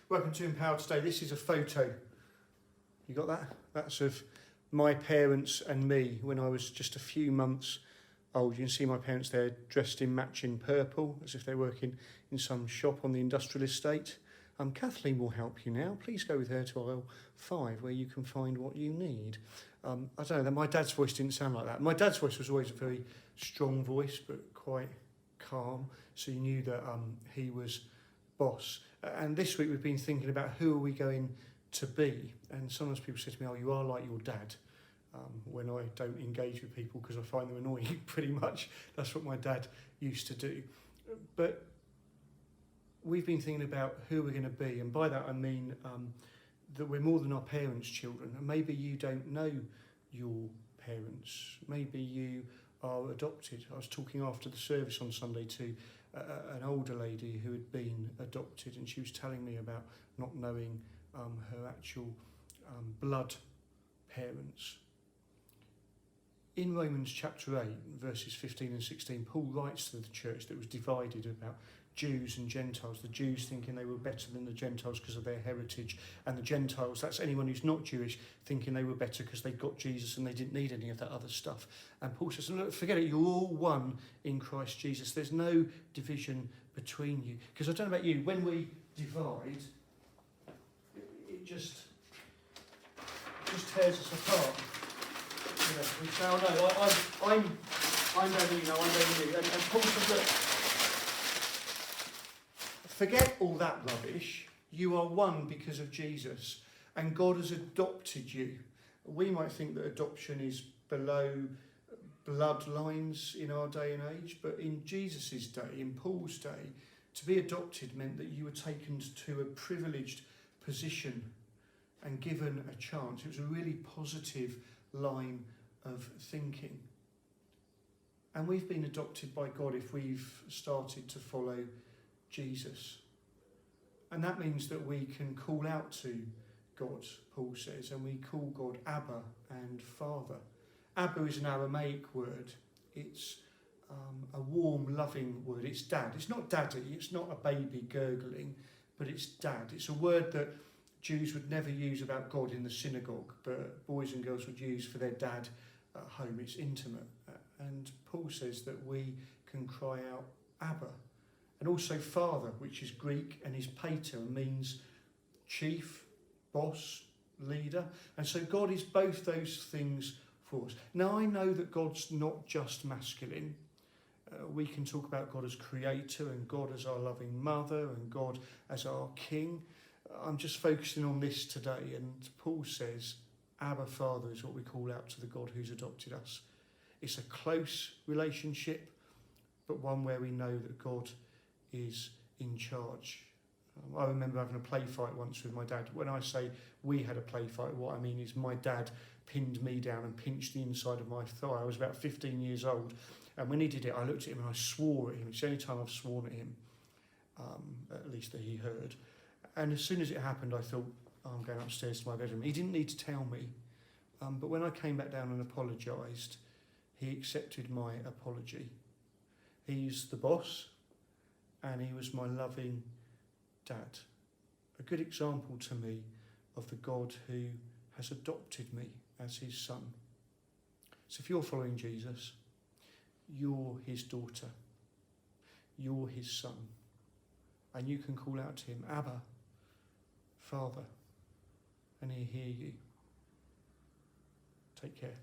Welcome to Empowered Today. This is a photo. You got that? That's of my parents and me when I was just a few months old. You can see my parents there dressed in matching purple, as if they're working in some shop on the industrial estate. Kathleen will help you now. Please go with her to aisle 5, where you can find what you need. I don't know, my dad's voice didn't sound like that. My dad's voice was always a very strong voice, but quite calm, so you knew that he was boss. And this week we've been thinking about who are we going to be, and sometimes people say to me, oh, you are like your dad, when I don't engage with people because I find them annoying. Pretty much that's what my dad used to do. But we've been thinking about who we're going to be, and by that I mean that we're more than our parents' children. And maybe you don't know your parents, maybe you are adopted. I was talking after the service on Sunday to an older lady who had been adopted, and she was telling me about not knowing her actual blood parents. In Romans chapter 8, verses 15 and 16, Paul writes to the church that was divided about Jews and Gentiles, the Jews thinking they were better than the Gentiles because of their heritage, and the Gentiles, that's anyone who's not Jewish, thinking they were better because they got Jesus and they didn't need any of that other stuff. And Paul says, look, forget it, you're all one in Christ Jesus. There's no division between you. Because I don't know about you, when we divide, it just tears us apart. You know, we say, oh no, I'm better than you, I'm better than you. And Paul says, look, forget all that rubbish. You are one because of Jesus, and God has adopted you. We might think that adoption is below bloodlines in our day and age, but in Jesus' day, in Paul's day, to be adopted meant that you were taken to a privileged position and given a chance. It was a really positive line of thinking. And we've been adopted by God if we've started to follow Jesus. And that means that we can call out to God, Paul says, and we call God Abba and Father. Abba is an Aramaic word. It's a warm, loving word. It's dad. It's not daddy. It's not a baby gurgling, but it's dad. It's a word that Jews would never use about God in the synagogue, but boys and girls would use for their dad at home. It's intimate. And Paul says that we can cry out Abba. And also Father, which is Greek and is pater, and means chief, boss, leader. And so God is both those things for us. Now, I know that God's not just masculine. We can talk about God as creator and God as our loving mother and God as our king. I'm just focusing on this today, and Paul says Abba Father is what we call out to the God who's adopted us. It's a close relationship, but one where we know that God is in charge. I remember having a play fight once with my dad. When I say we had a play fight, what I mean is my dad pinned me down and pinched the inside of my thigh. I was about 15 years old, and when he did it, I looked at him and I swore at him. It's the only time I've sworn at him, at least that he heard. And as soon as it happened, I thought, oh, I'm going upstairs to my bedroom. He didn't need to tell me, but when I came back down and apologised, he accepted my apology. He's the boss, and he was my loving dad. A good example to me of the God who has adopted me as his son. So if you're following Jesus, you're his daughter. You're his son. And you can call out to him, Abba, Father, and he'll hear you. Take care.